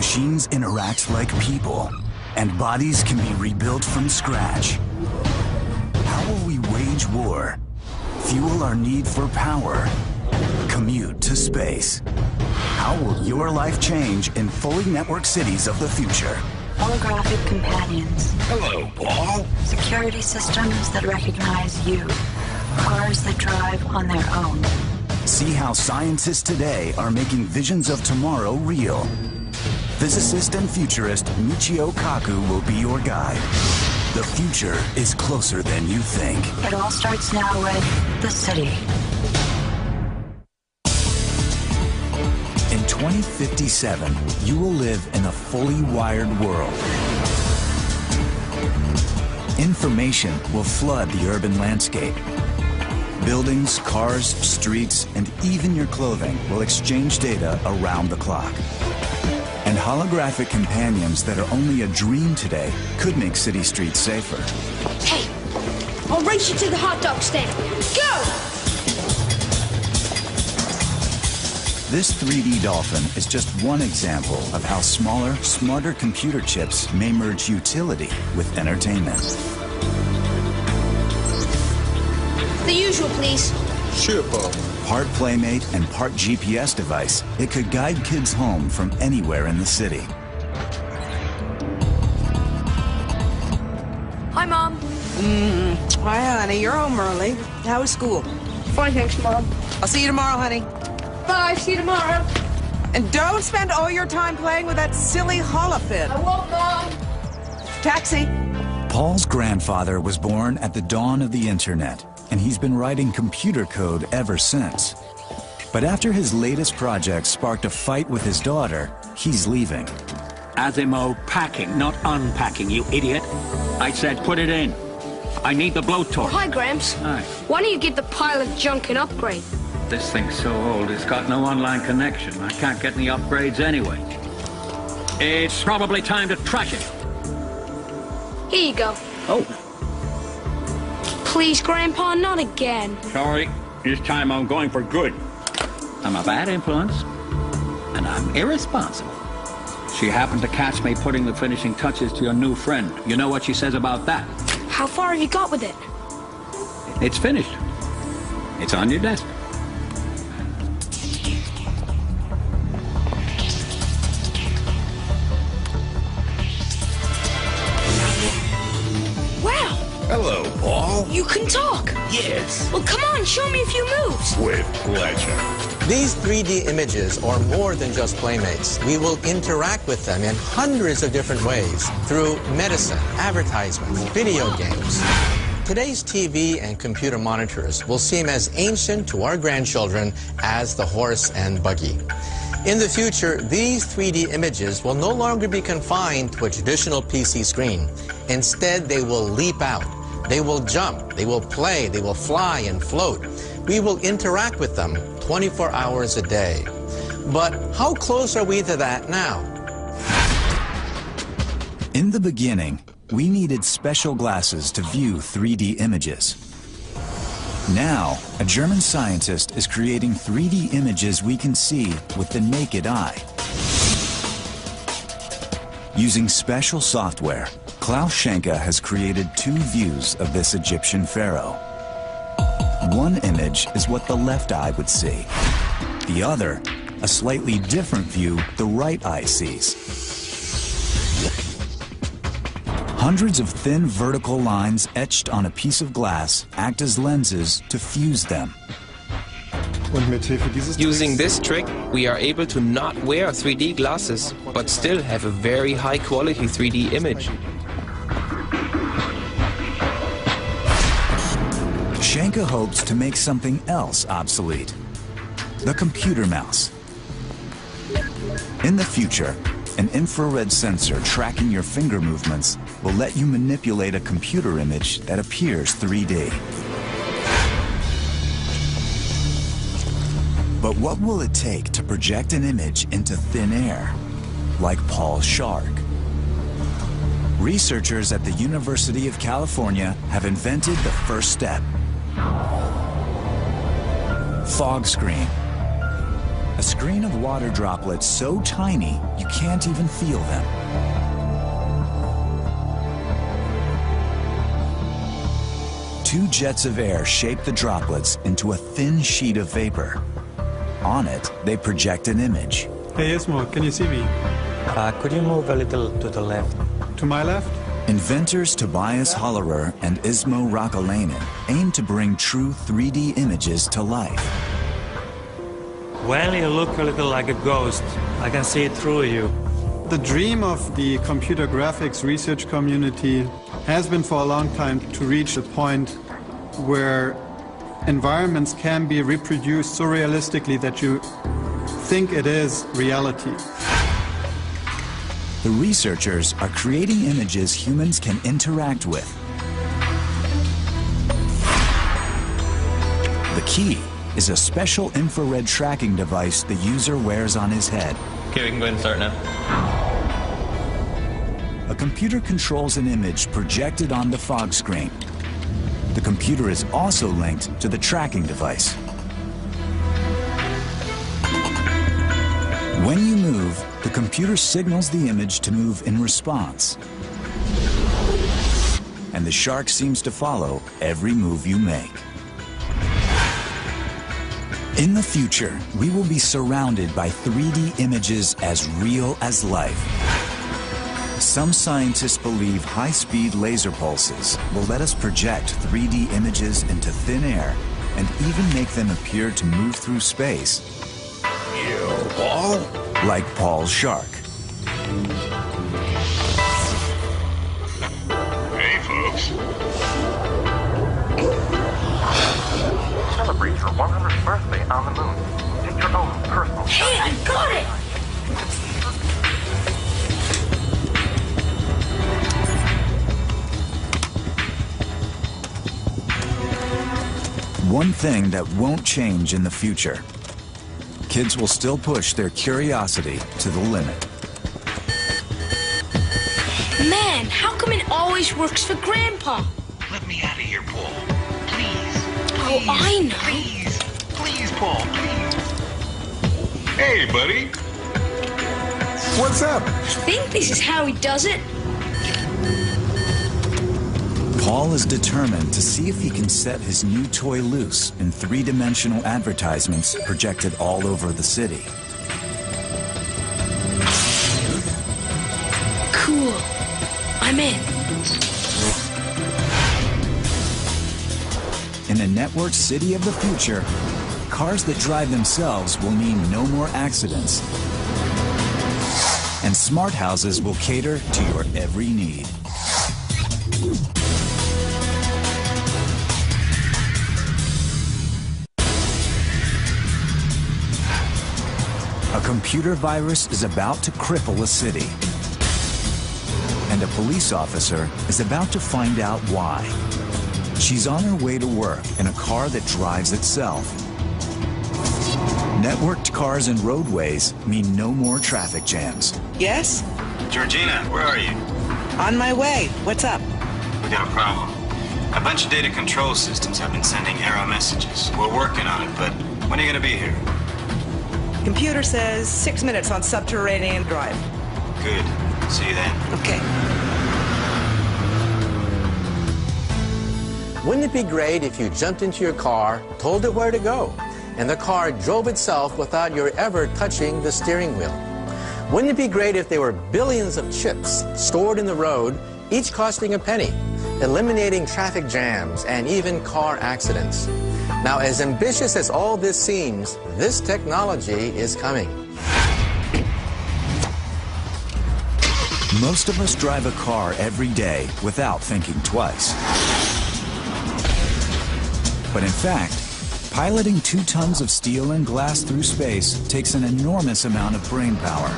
Machines interact like people, and bodies can be rebuilt from scratch. How will we wage war, fuel our need for power, commute to space? How will your life change in fully networked cities of the future? Holographic companions. Hello, Paul. Security systems that recognize you. Cars that drive on their own. See how scientists today are making visions of tomorrow real. Physicist and futurist Michio Kaku will be your guide. The future is closer than you think. It all starts now with the city. In 2057, you will live in a fully wired world. Information will flood the urban landscape. Buildings, cars, streets, and even your clothing will exchange data around the clock. And holographic companions that are only a dream today could make city streets safer. Hey, I'll race you to the hot dog stand. Go! This 3D dolphin is just one example of how smaller, smarter computer chips may merge utility with entertainment. The usual, please. Sure, Paul. Part Playmate and part GPS device, it could guide kids home from anywhere in the city. Hi, Mom. Hi, honey. You're home early. How was school? Fine, thanks, Mom. I'll see you tomorrow, honey. Bye, see you tomorrow. And don't spend all your time playing with that silly holofin. I won't, Mom. Taxi. Paul's grandfather was born at the dawn of the internet, and he's been writing computer code ever since. But after his latest project sparked a fight with his daughter, he's leaving. Azimo, packing, not unpacking, you idiot. I said put it in. I need the blowtorch. Hi, Gramps. Hi. Why don't you get the pile of junk and upgrade? This thing's so old, it's got no online connection. I can't get any upgrades anyway. It's probably time to trash it. Here you go. Oh, Please, Grandpa, not again. sorry. This time I'm going for good. I'm a bad influence, and I'm irresponsible. She happened to catch me putting the finishing touches to your new friend. You know what she says about that? How far have you got with it? It's finished. It's on your desk. Wow, Hello, Paul. you can talk. Yes. Well, come on, show me a few moves. With pleasure. These 3D images are more than just playmates. We will interact with them in hundreds of different ways through medicine, advertisements, video games. Today's TV and computer monitors will seem as ancient to our grandchildren as the horse and buggy. In the future, these 3D images will no longer be confined to a traditional PC screen. Instead, they will leap out. They will jump, they will play, they will fly and float. We will interact with them 24 hours a day. But how close are we to that now? In the beginning, we needed special glasses to view 3D images. Now, a German scientist is creating 3D images we can see with the naked eye. Using special software, Klaus Schenke has created two views of this Egyptian pharaoh. One image is what the left eye would see. The other, a slightly different view the right eye sees. Hundreds of thin vertical lines etched on a piece of glass act as lenses to fuse them. Using this trick, we are able to not wear 3D glasses, but still have a very high quality 3D image. Schenke hopes to make something else obsolete: the computer mouse. In the future, an infrared sensor tracking your finger movements will let you manipulate a computer image that appears 3D. But what will it take to project an image into thin air, like Paul's shark? Researchers at the University of California have invented the first step: fog screen. A screen of water droplets so tiny you can't even feel them. Two jets of air shape the droplets into a thin sheet of vapor. On it, they project an image. Hey Ismo, can you see me? Could you move a little to the left? To my left? Inventors Tobias Hollerer and Ismo Rakalainen aim to bring true 3D images to life. Well, you look a little like a ghost. I can see it through you. The dream of the computer graphics research community has been for a long time to reach a point where environments can be reproduced so realistically that you think it is reality. The researchers are creating images humans can interact with. The key is a special infrared tracking device the user wears on his head. Okay, we can go ahead and start now. A computer controls an image projected on the fog screen. The computer is also linked to the tracking device. When you move, the computer signals the image to move in response. And the shark seems to follow every move you make. In the future, we will be surrounded by 3D images as real as life. Some scientists believe high-speed laser pulses will let us project 3D images into thin air and even make them appear to move through space. Yo, Paul? Like Paul's shark. Hey, folks. Celebrate your 100th birthday on the moon. Take your own personal shot. Hey, I got it! One thing that won't change in the future. Kids will still push their curiosity to the limit. Man, how come it always works for Grandpa? Let me out of here, Paul. Please. Oh, I know. Please. Please, Paul, please. Hey, buddy. What's up? I think this is how he does it. Paul is determined to see if he can set his new toy loose in three-dimensional advertisements projected all over the city. Cool. I'm in. In a networked city of the future, cars that drive themselves will mean no more accidents. And smart houses will cater to your every need. A computer virus is about to cripple a city. And a police officer is about to find out why. She's on her way to work in a car that drives itself. Networked cars and roadways mean no more traffic jams. Yes? Georgina, where are you? On my way. What's up? We got a problem. A bunch of data control systems have been sending error messages. We're working on it, but when are you going to be here? Computer says 6 minutes on Subterranean Drive. Good. See you then. Okay. Wouldn't it be great if you jumped into your car, told it where to go, and the car drove itself without your ever touching the steering wheel? Wouldn't it be great if there were billions of chips stored in the road, each costing a penny, eliminating traffic jams and even car accidents? Now, as ambitious as all this seems, this technology is coming. Most of us drive a car every day without thinking twice. But in fact, piloting 2 tons of steel and glass through space takes an enormous amount of brain power.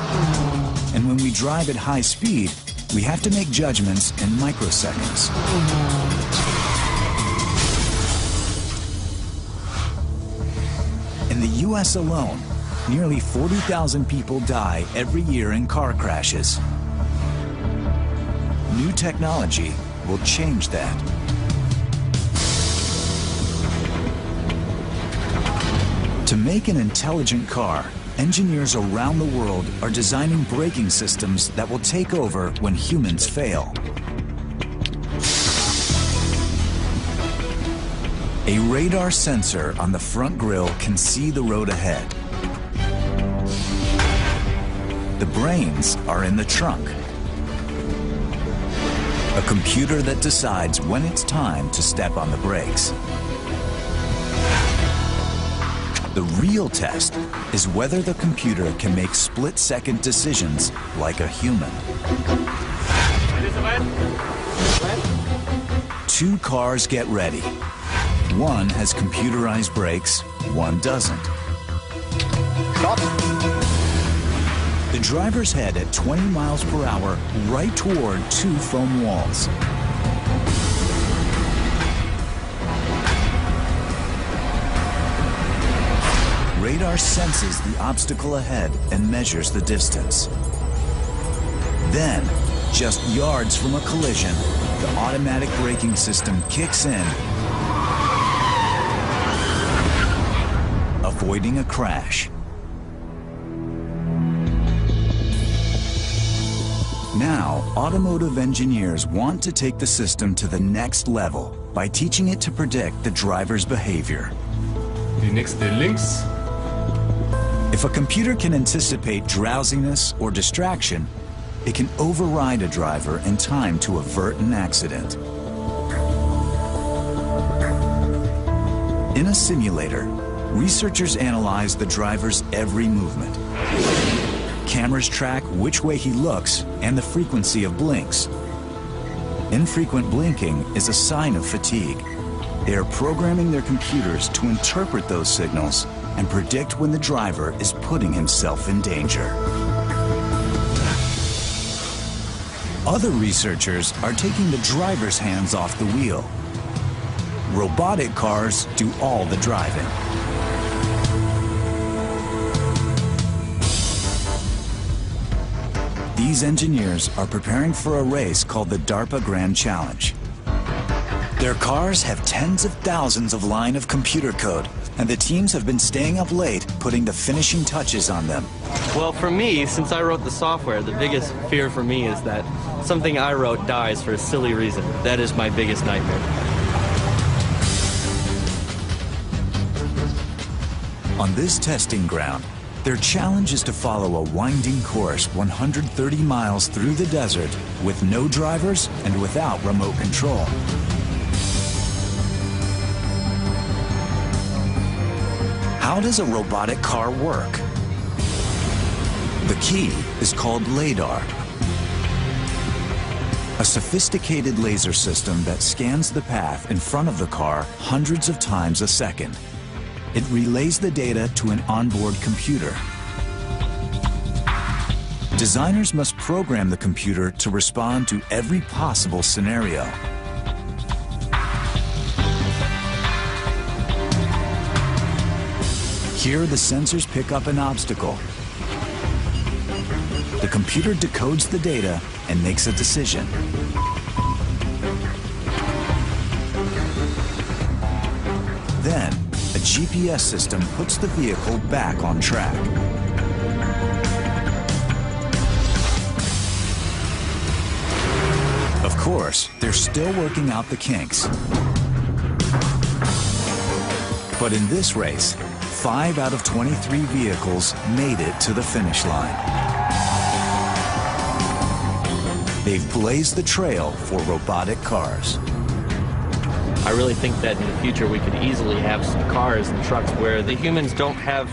And when we drive at high speed, we have to make judgments in microseconds. In the US alone, nearly 40,000 people die every year in car crashes. New technology will change that. To make an intelligent car, engineers around the world are designing braking systems that will take over when humans fail. A radar sensor on the front grille can see the road ahead. The brains are in the trunk. A computer that decides when it's time to step on the brakes. The real test is whether the computer can make split-second decisions like a human. Two cars get ready. One has computerized brakes, one doesn't. Stop. The drivers head at 20 miles per hour right toward two foam walls. Radar senses the obstacle ahead and measures the distance. Then, just yards from a collision, the automatic braking system kicks in, avoiding a crash. Now, automotive engineers want to take the system to the next level by teaching it to predict the driver's behavior. Die nächste links. If a computer can anticipate drowsiness or distraction, it can override a driver in time to avert an accident. In a simulator, researchers analyze the driver's every movement. Cameras track which way he looks and the frequency of blinks. Infrequent blinking is a sign of fatigue. They are programming their computers to interpret those signals and predict when the driver is putting himself in danger. Other researchers are taking the driver's hands off the wheel. Robotic cars do all the driving. These engineers are preparing for a race called the DARPA Grand Challenge. Their cars have tens of thousands of lines of computer code, and the teams have been staying up late putting the finishing touches on them. Well, for me, since I wrote the software, the biggest fear for me is that something I wrote dies for a silly reason. That is my biggest nightmare. On this testing ground, their challenge is to follow a winding course 130 miles through the desert with no drivers and without remote control. How does a robotic car work? The key is called LiDAR, a sophisticated laser system that scans the path in front of the car hundreds of times a second. It relays the data to an onboard computer. Designers must program the computer to respond to every possible scenario. Here, the sensors pick up an obstacle. The computer decodes the data and makes a decision. Then, a GPS system puts the vehicle back on track. Of course, they're still working out the kinks. But in this race, 5 out of 23 vehicles made it to the finish line. They've blazed the trail for robotic cars. I really think that in the future we could easily have some cars and trucks where the humans don't have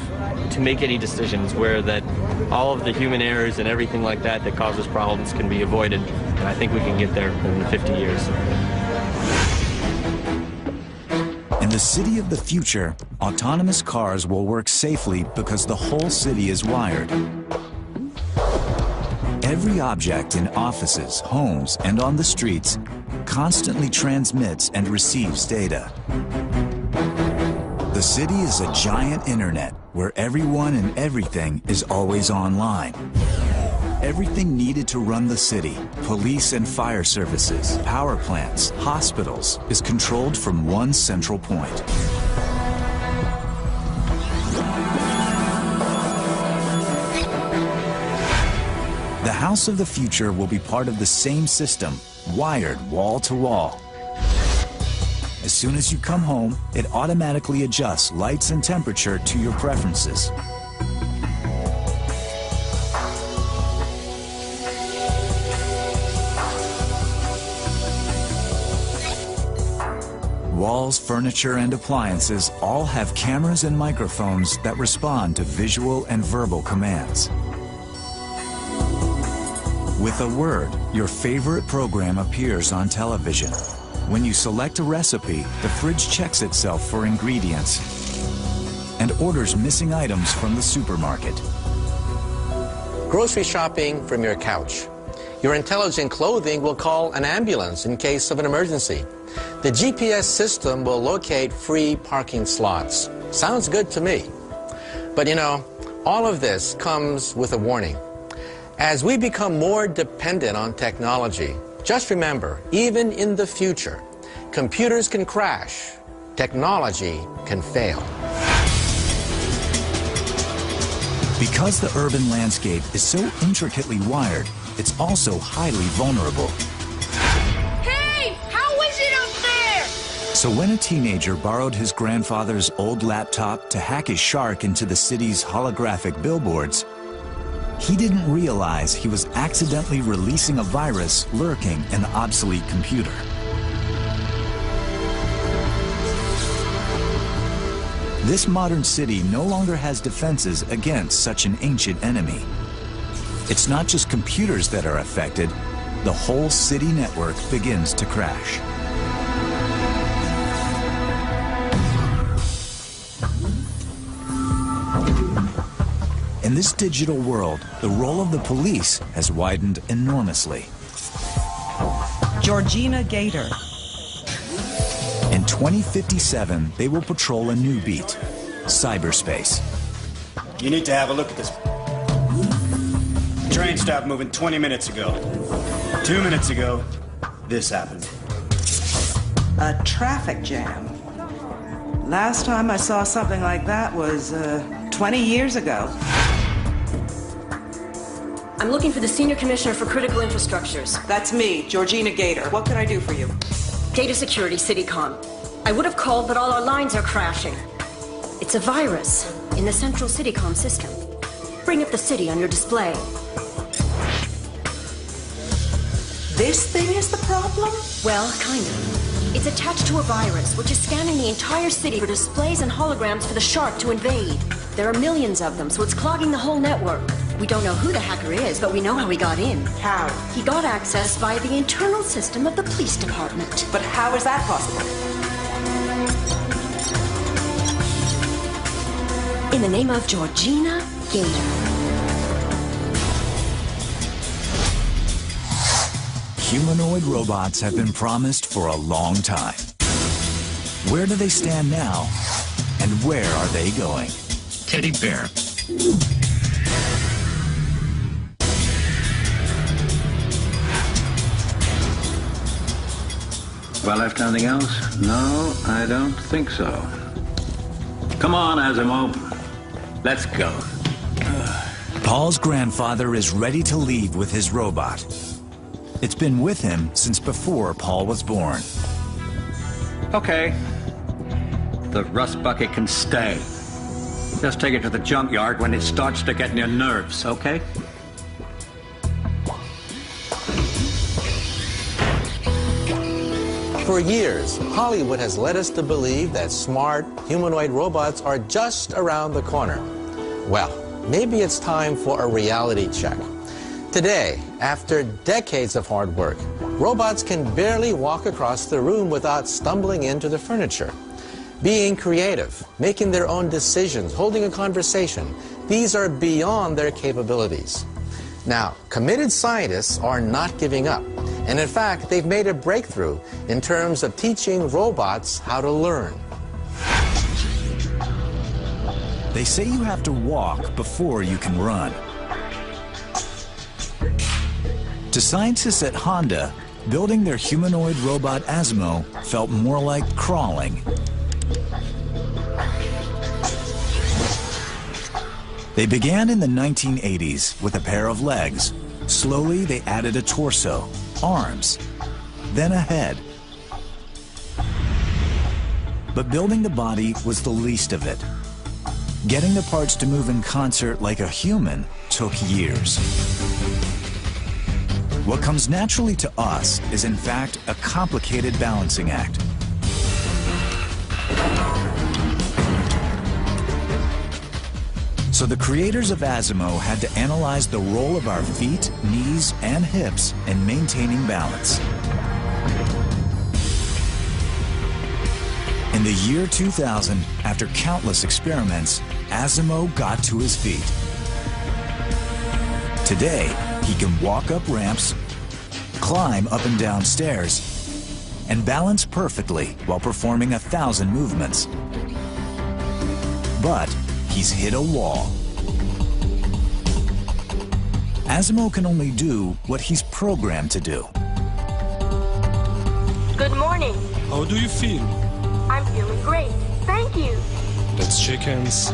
to make any decisions, where that all of the human errors and everything like that that causes problems can be avoided. And I think we can get there in 50 years. In the city of the future, autonomous cars will work safely because the whole city is wired. Every object in offices, homes, and on the streets constantly transmits and receives data. The city is a giant internet where everyone and everything is always online. Everything needed to run the city, police and fire services, power plants, hospitals, is controlled from one central point. house of the future will be part of the same system, wired wall to wall. As soon as you come home, it automatically adjusts lights and temperature to your preferences. Walls, furniture, and appliances all have cameras and microphones that respond to visual and verbal commands. With a word, your favorite program appears on television. When you select a recipe, the fridge checks itself for ingredients and orders missing items from the supermarket. Grocery shopping from your couch. Your intelligent clothing will call an ambulance in case of an emergency. The GPS system will locate free parking slots. Sounds good to me. But you know, all of this comes with a warning. As we become more dependent on technology, just remember, even in the future, computers can crash, technology can fail. Because the urban landscape is so intricately wired, it's also highly vulnerable. Hey, how is it up there? So when a teenager borrowed his grandfather's old laptop to hack his shark into the city's holographic billboards, he didn't realize he was accidentally releasing a virus lurking in the obsolete computer. This modern city no longer has defenses against such an ancient enemy. It's not just computers that are affected, the whole city network begins to crash. In this digital world, the role of the police has widened enormously. Georgina Gator. In 2057, they will patrol a new beat, cyberspace. You need to have a look at this. The train stopped moving 20 minutes ago. 2 minutes ago, this happened. A traffic jam. Last time I saw something like that was 20 years ago. I'm looking for the Senior Commissioner for Critical Infrastructures. That's me, Georgina Gator. What can I do for you? Data Security, CityCom. I would have called, but all our lines are crashing. It's a virus in the central CityCom system. Bring up the city on your display. This thing is the problem? Well, kind of. It's attached to a virus, which is scanning the entire city for displays and holograms for the shark to invade. There are millions of them, so it's clogging the whole network. We don't know who the hacker is, but we know how he got in. How? He got access via the internal system of the police department. But how is that possible? In the name of Georgina Gator. Humanoid robots have been promised for a long time. Where do they stand now? And where are they going? Teddy bear. Have I left anything else? No, I don't think so. Come on, Asimo. Let's go. Paul's grandfather is ready to leave with his robot. It's been with him since before Paul was born. Okay. The rust bucket can stay. Just take it to the junkyard when it starts to get in your nerves, okay? For years, Hollywood has led us to believe that smart humanoid robots are just around the corner. Well, maybe it's time for a reality check. Today, after decades of hard work, robots can barely walk across the room without stumbling into the furniture. Being creative, making their own decisions, holding a conversation, these are beyond their capabilities. Now, committed scientists are not giving up. And in fact, they've made a breakthrough in terms of teaching robots how to learn. They say you have to walk before you can run. To scientists at Honda, building their humanoid robot Asimo felt more like crawling. They began in the 1980s with a pair of legs, Slowly, they added a torso, arms, then a head. But building the body was the least of it. Getting the parts to move in concert like a human took years. What comes naturally to us is in fact a complicated balancing act. So the creators of Asimo had to analyze the role of our feet, knees, and hips in maintaining balance. In the year 2000, after countless experiments, Asimo got to his feet. Today, he can walk up ramps, climb up and down stairs, and balance perfectly while performing 1,000 movements. But he's hit a wall. Asimo can only do what he's programmed to do. Good morning. How do you feel? I'm feeling great. Thank you. Let's shake hands.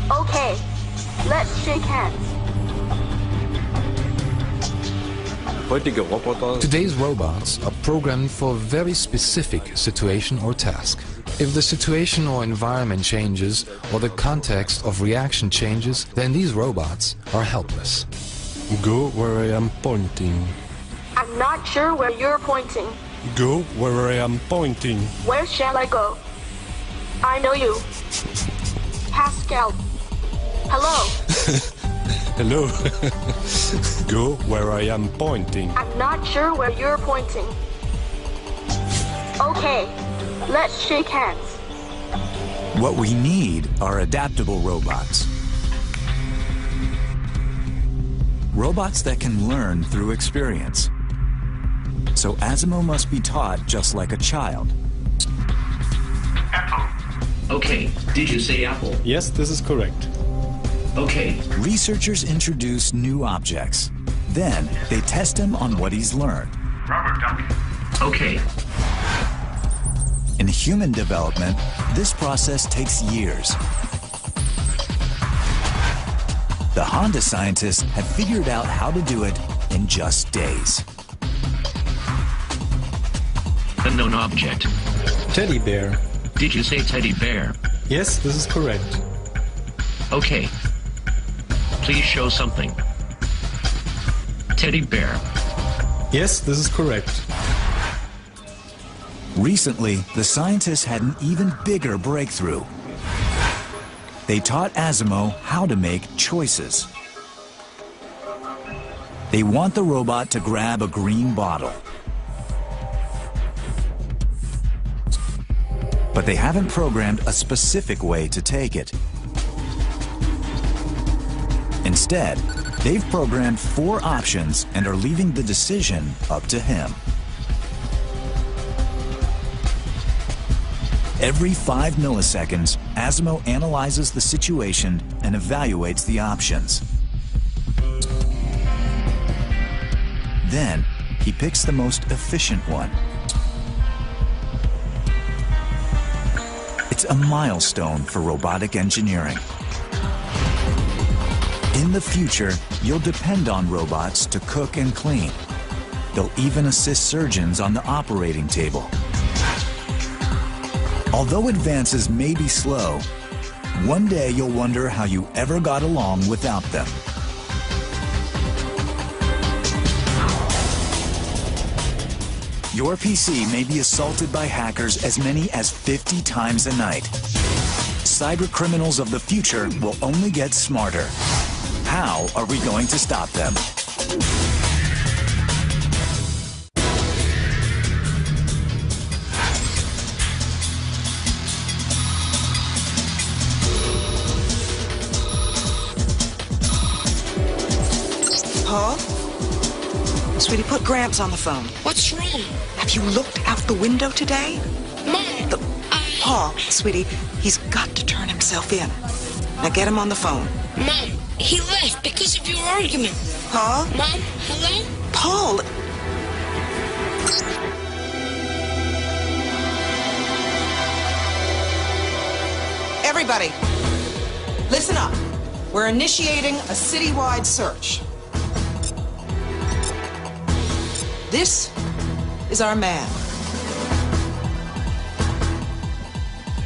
Okay, let's shake hands. Today's robots are programmed for a very specific situation or task. If the situation or environment changes, or the context of reaction changes, then these robots are helpless. Go where I am pointing. I'm not sure where you're pointing. Go where I am pointing. Where shall I go? I know you. Pascal. Hello. Hello. Go where I am pointing. I'm not sure where you're pointing. Okay, let's shake hands. What we need are adaptable robots. Robots that can learn through experience. So Asimo must be taught just like a child. Apple. Okay, did you say apple? Yes, this is correct. Okay. Researchers introduce new objects. Then they test him on what he's learned. Rubber ducky. Okay. In human development, this process takes years. The Honda scientists have figured out how to do it in just days. Unknown object. Teddy bear. Did you say teddy bear? Yes, this is correct. Okay. Please show something. Teddy bear. Yes, this is correct. Recently, the scientists had an even bigger breakthrough. They taught Asimo how to make choices. They want the robot to grab a green bottle. But they haven't programmed a specific way to take it. Instead, they've programmed 4 options and are leaving the decision up to him. Every 5 milliseconds, Asimo analyzes the situation and evaluates the options. Then, he picks the most efficient one. It's a milestone for robotic engineering. In the future, you'll depend on robots to cook and clean. They'll even assist surgeons on the operating table. Although advances may be slow, one day you'll wonder how you ever got along without them. Your PC may be assaulted by hackers as many as 50 times a night. Cyber criminals of the future will only get smarter. How are we going to stop them? Paul? Sweetie, put Gramps on the phone. What's wrong? Have you looked out the window today? Mom, Paul, sweetie, he's got to turn himself in. Now get him on the phone. Mom, he left because of your argument. Paul? Mom, hello? Paul! Everybody, listen up. We're initiating a citywide search. This is our man.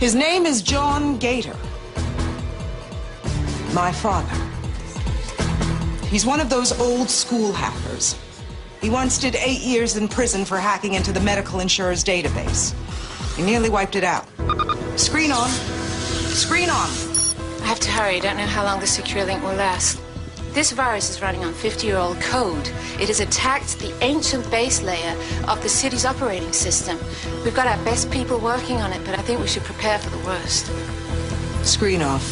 His name is John Gator. My father. He's one of those old school hackers. He once did 8 years in prison for hacking into the medical insurer's database. He nearly wiped it out. Screen on. Screen on. I have to hurry. I don't know how long the secure link will last. This virus is running on 50-year-old code. It has attacked the ancient base layer of the city's operating system. We've got our best people working on it, but I think we should prepare for the worst. Screen off.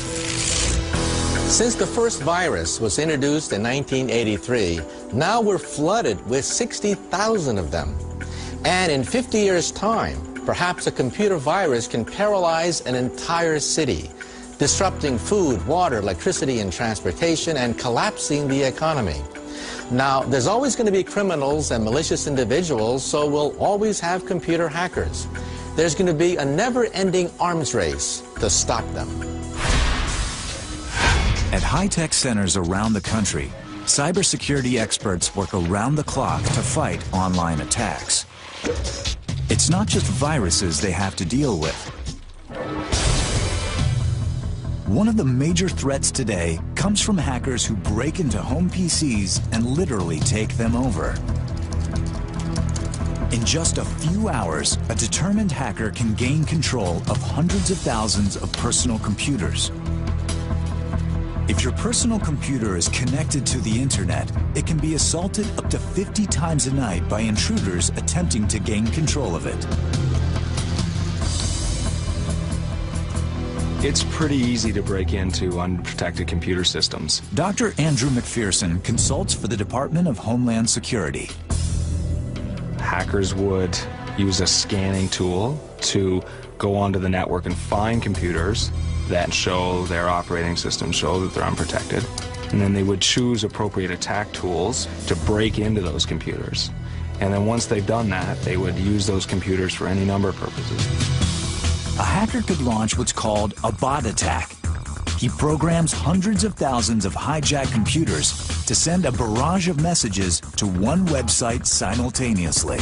Since the first virus was introduced in 1983, now we're flooded with 60,000 of them. And in 50 years' time, perhaps a computer virus can paralyze an entire city, disrupting food, water, electricity, and transportation, and collapsing the economy. Now, there's always going to be criminals and malicious individuals, so we'll always have computer hackers. There's going to be a never-ending arms race to stop them. At high-tech centers around the country, cybersecurity experts work around the clock to fight online attacks. It's not just viruses they have to deal with. One of the major threats today comes from hackers who break into home PCs and literally take them over. In just a few hours, a determined hacker can gain control of hundreds of thousands of personal computers. If your personal computer is connected to the internet, it can be assaulted up to 50 times a night by intruders attempting to gain control of it. It's pretty easy to break into unprotected computer systems. Dr. Andrew McPherson consults for the Department of Homeland Security. Hackers would use a scanning tool to go onto the network and find computers that show their operating system, show that they're unprotected. And then they would choose appropriate attack tools to break into those computers. And then once they've done that, they would use those computers for any number of purposes. A hacker could launch what's called a bot attack. He programs hundreds of thousands of hijacked computers to send a barrage of messages to one website simultaneously.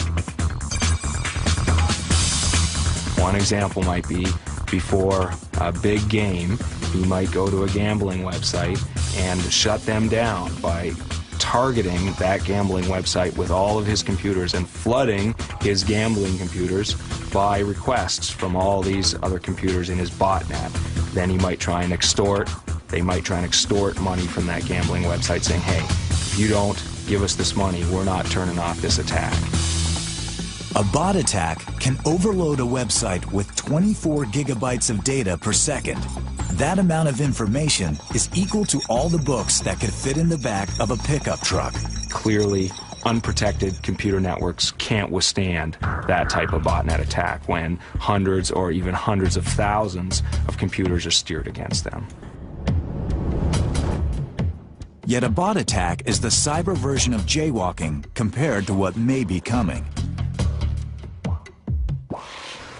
One example might be, before a big game, he might go to a gambling website and shut them down by targeting that gambling website with all of his computers and flooding his gambling computers by requests from all these other computers in his botnet. Then he might try and extort, they might try and extort money from that gambling website saying, hey, if you don't give us this money, we're not turning off this attack. A bot attack can overload a website with 24 gigabytes of data per second. That amount of information is equal to all the books that could fit in the back of a pickup truck. Clearly, unprotected computer networks can't withstand that type of botnet attack when hundreds or even hundreds of thousands of computers are steered against them. Yet a bot attack is the cyber version of jaywalking compared to what may be coming.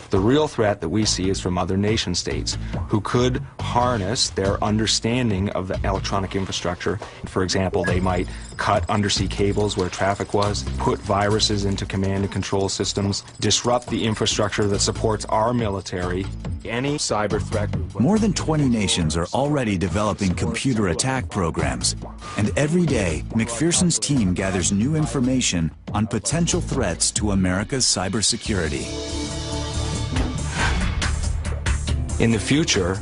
The real threat that we see is from other nation states who could harness their understanding of the electronic infrastructure. For example, they might cut undersea cables where traffic was, put viruses into command and control systems, disrupt the infrastructure that supports our military. Any cyber threat. More than 20 nations are already developing computer attack programs. And every day, McPherson's team gathers new information on potential threats to America's cybersecurity. In the future,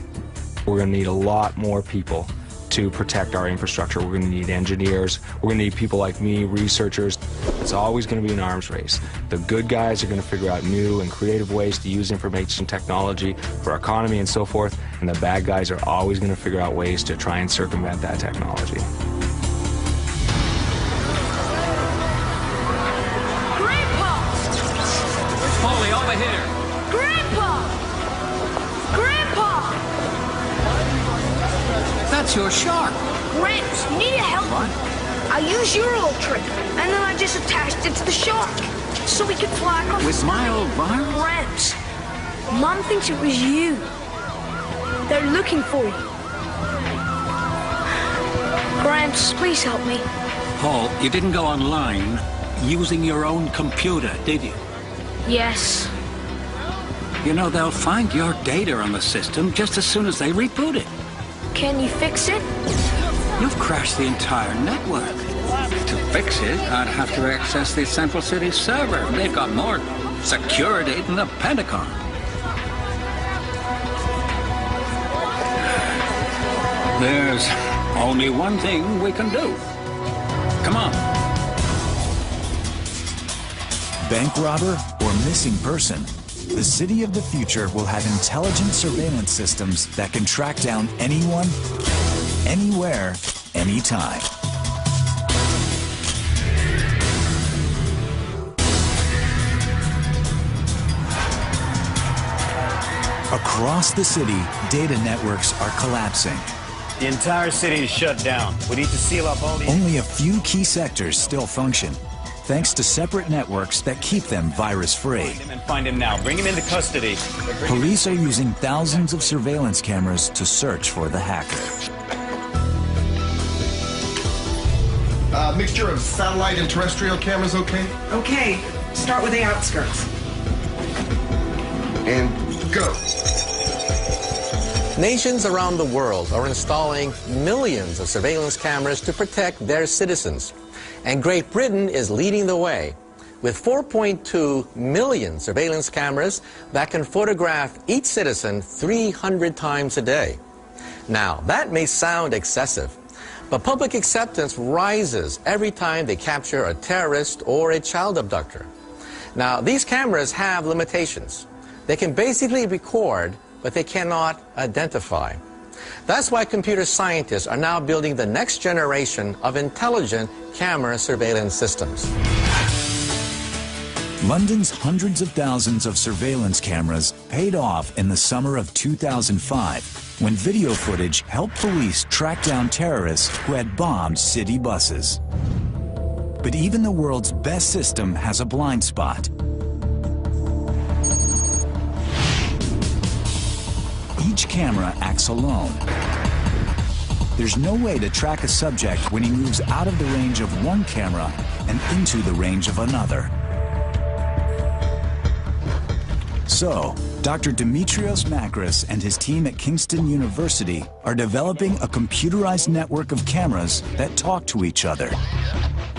we're going to need a lot more people to protect our infrastructure. We're going to need engineers. We're going to need people like me, researchers. It's always going to be an arms race. The good guys are going to figure out new and creative ways to use information technology for our economy and so forth, and the bad guys are always going to figure out ways to try and circumvent that technology. Grandpa! Polly, over here! Grandpa! Grandpa! That's your shark. Gramps, you need to help me. I used your old trick, and then I just attached it to the shark, so we could fly across With my old virus? Gramps, Mom thinks it was you. They're looking for you. Gramps, please help me. Paul, you didn't go online using your own computer, did you? Yes. You know, they'll find your data on the system just as soon as they reboot it. Can you fix it? You've crashed the entire network. To fix it, I'd have to access the Central City server. They've got more security than the Pentagon. There's only one thing we can do. Come on. Bank robber or missing person, the city of the future will have intelligent surveillance systems that can track down anyone, anywhere, anytime. Across the city, data networks are collapsing. The entire city is shut down. We need to seal up all the... Only a few key sectors still function, thanks to separate networks that keep them virus-free. Find him now. Bring him into custody. Police are using thousands of surveillance cameras to search for the hacker. Mixture of satellite and terrestrial cameras, okay? Okay, start with the outskirts. And go. Nations around the world are installing millions of surveillance cameras to protect their citizens. And Great Britain is leading the way with 4.2 million surveillance cameras that can photograph each citizen 300 times a day. Now, that may sound excessive, but public acceptance rises every time they capture a terrorist or a child abductor. Now, these cameras have limitations. They can basically record, but they cannot identify. That's why computer scientists are now building the next generation of intelligent camera surveillance systems. London's hundreds of thousands of surveillance cameras paid off in the summer of 2005 when video footage helped police track down terrorists who had bombed city buses. But even the world's best system has a blind spot. Each camera acts alone. There's no way to track a subject when he moves out of the range of one camera and into the range of another. So, Dr. Dimitrios Makris and his team at Kingston University are developing a computerized network of cameras that talk to each other.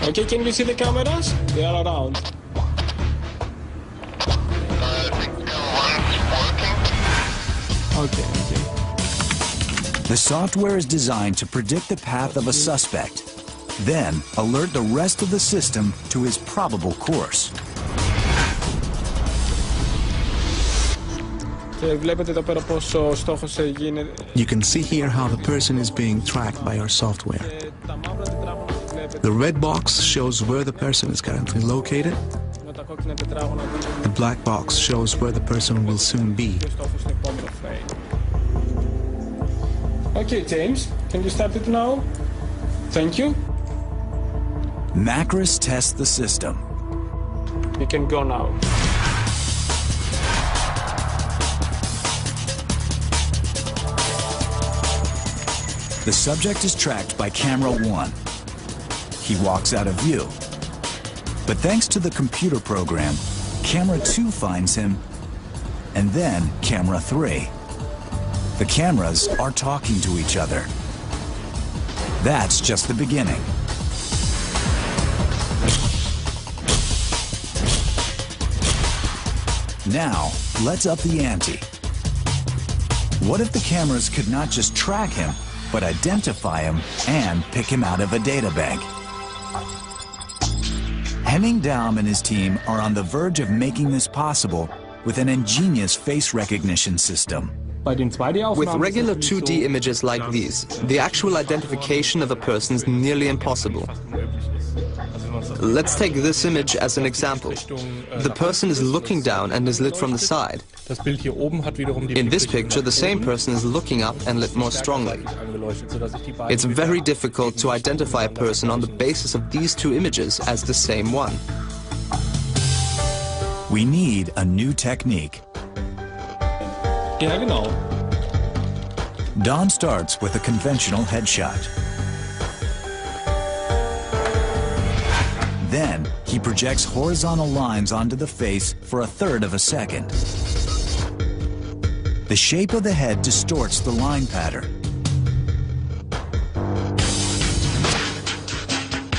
Okay, can we see the cameras? They are around. Okay. The software is designed to predict the path of a suspect, then alert the rest of the system to his probable course. You can see here how the person is being tracked by our software. The red box shows where the person is currently located. The black box shows where the person will soon be. Okay, James, can you start it now? Thank you. Makris tests the system. You can go now. The subject is tracked by camera 1. He walks out of view. But thanks to the computer program, camera 2 finds him, and then camera 3. The cameras are talking to each other. That's just the beginning. Now, let's up the ante. What if the cameras could not just track him, but identify him and pick him out of a data bank? Henning Daum and his team are on the verge of making this possible with an ingenious face recognition system. With regular 2D images like these, the actual identification of a person is nearly impossible. Let's take this image as an example. The person is looking down and is lit from the side. In this picture, the same person is looking up and lit more strongly. It's very difficult to identify a person on the basis of these two images as the same one. We need a new technique. Ja, genau. Daum starts with a conventional headshot. Then, he projects horizontal lines onto the face for a third of a second. The shape of the head distorts the line pattern.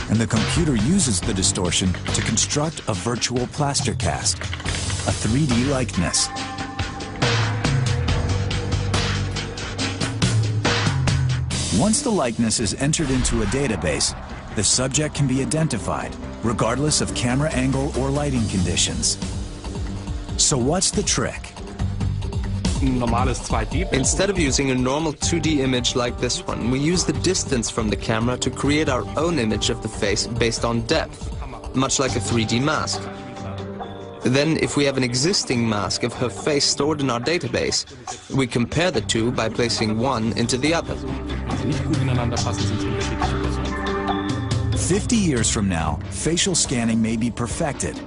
And the computer uses the distortion to construct a virtual plaster cast, a 3D likeness. Once the likeness is entered into a database, the subject can be identified, regardless of camera angle or lighting conditions. So what's the trick? Instead of using a normal 2D image like this one, we use the distance from the camera to create our own image of the face based on depth, much like a 3D mask. Then, if we have an existing mask of her face stored in our database, we compare the two by placing one into the other. 50 years from now, facial scanning may be perfected.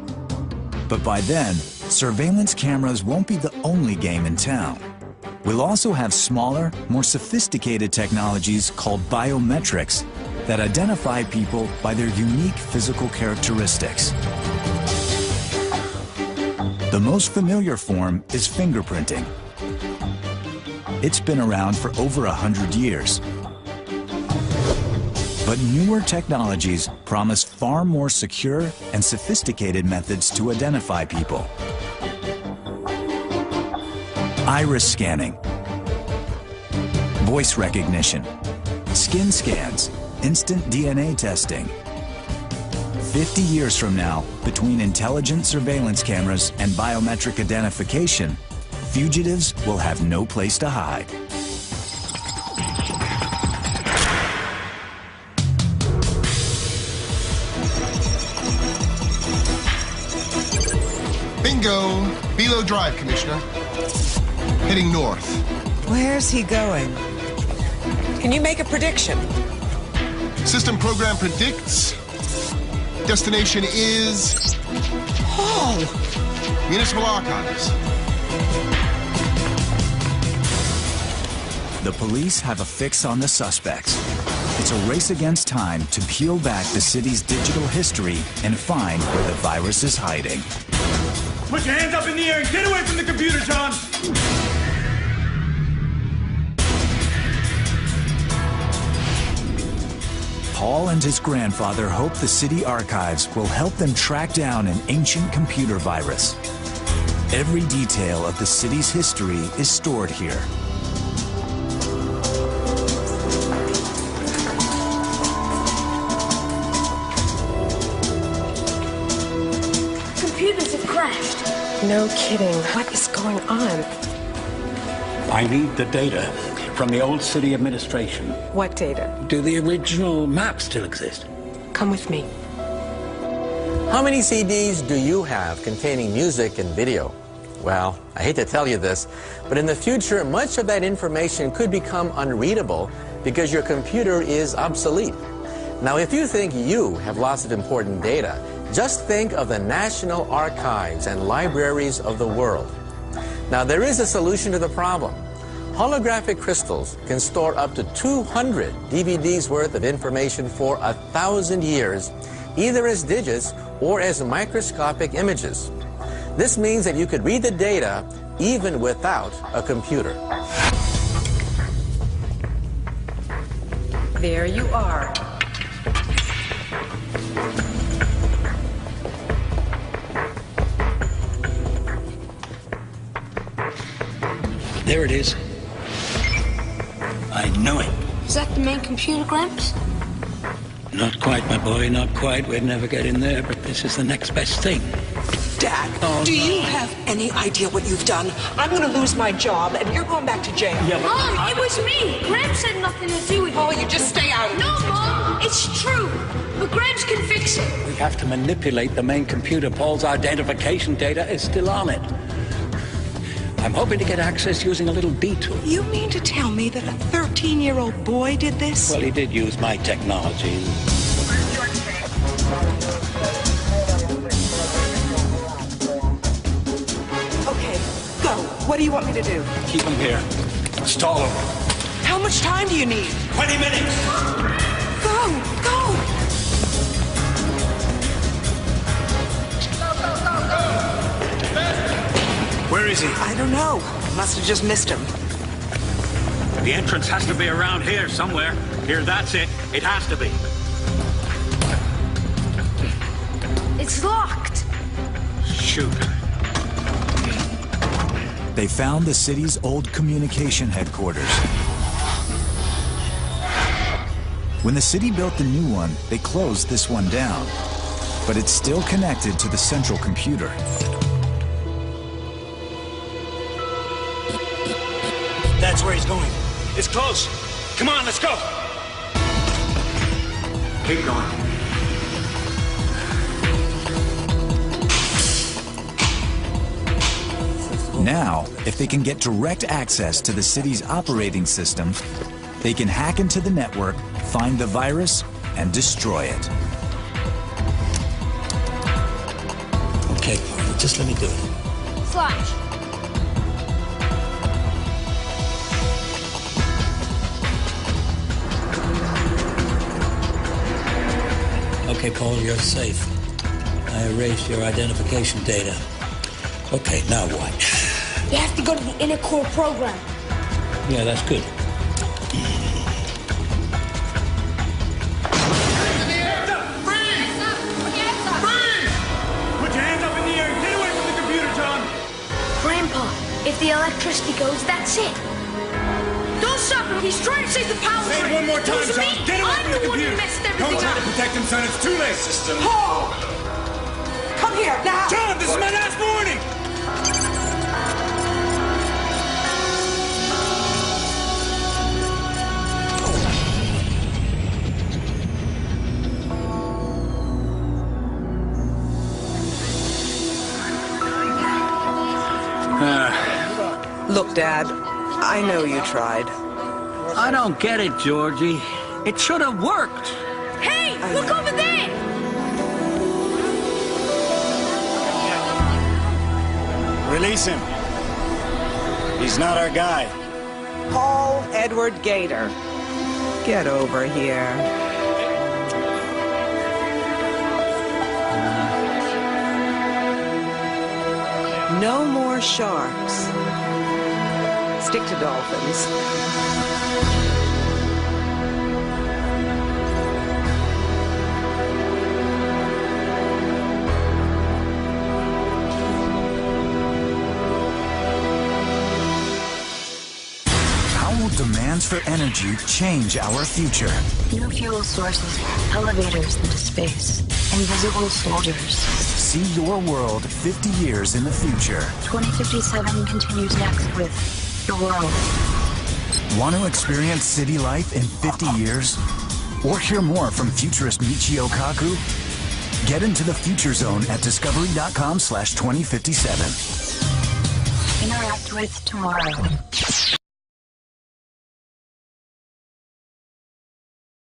But by then, surveillance cameras won't be the only game in town. We'll also have smaller, more sophisticated technologies called biometrics that identify people by their unique physical characteristics. The most familiar form is fingerprinting. It's been around for over 100 years. But newer technologies promise far more secure and sophisticated methods to identify people. Iris scanning, voice recognition, skin scans, instant DNA testing. 50 years from now, between intelligent surveillance cameras and biometric identification, fugitives will have no place to hide. Bingo! Below Drive, Commissioner. Heading north. Where's he going? Can you make a prediction? System program predicts. Destination is... Hall! Municipal Archives. The police have a fix on the suspects. It's a race against time to peel back the city's digital history and find where the virus is hiding. Put your hands up in the air and get away from the computer, John! Paul and his grandfather hope the city archives will help them track down an ancient computer virus. Every detail of the city's history is stored here. Computers have crashed. No kidding. What is going on? I need the data from the old city administration. What data? Do the original maps still exist? Come with me. How many CDs do you have containing music and video? Well, I hate to tell you this, but in the future, much of that information could become unreadable because your computer is obsolete. Now, if you think you have lots of important data, just think of the national archives and libraries of the world. Now, there is a solution to the problem. Holographic crystals can store up to 200 DVDs worth of information for 1,000 years, either as digits or as microscopic images. This means that you could read the data even without a computer. There you are. There it is. I know it. Is that the main computer, Gramps? Not quite, my boy, not quite. We'd never get in there, but this is the next best thing. Dad, do you have any idea what you've done? I'm going to lose my job, and you're going back to jail. Yeah, but Mom, it was me. Gramps had nothing to do with it. Oh, you just stay out of it. No, Mom, it's true. But Gramps can fix it. we have to manipulate the main computer. Paul's identification data is still on it. I'm hoping to get access using a little detour. You mean to tell me that a 13-year-old boy did this? Well, he did use my technology. Okay, go. What do you want me to do? Keep him here. Stall him. How much time do you need? 20 minutes. Go, go. Where is he? I don't know. Must have just missed him. The entrance has to be around here somewhere. Here, that's it. It has to be. It's locked. Shoot. They found the city's old communication headquarters. When the city built the new one, they closed this one down. But it's still connected to the central computer. That's where he's going. It's close. Come on, let's go. Keep going. Now, if they can get direct access to the city's operating system, they can hack into the network, find the virus, and destroy it. Okay, partner, just let me do it. Flash. Okay, Paul, you're safe. I erased your identification data. Okay, now what? You have to go to the inner core program. Yeah, that's good. Grandpa, if the electricity goes, that's it. Don't stop him. He's trying to save the power. Say it one more time, John. Get away from the computer. Don't try to protect him, son. It's too late. System. Paul! Come here, now! John, this is my last warning! Look, Dad, I know you tried. I don't get it, Georgie. It should have worked. Hey, look over there! Release him. He's not our guy. Paul Edward Gator. Get over here. No more sharks. Stick to dolphins. How will demands for energy change our future? New fuel sources, elevators into space, invisible soldiers. See your world 50 years in the future. 2057 continues next with The World. Want to experience city life in 50 years? Or hear more from futurist Michio Kaku? Get into the Future Zone at discovery.com/2057. Interact with tomorrow.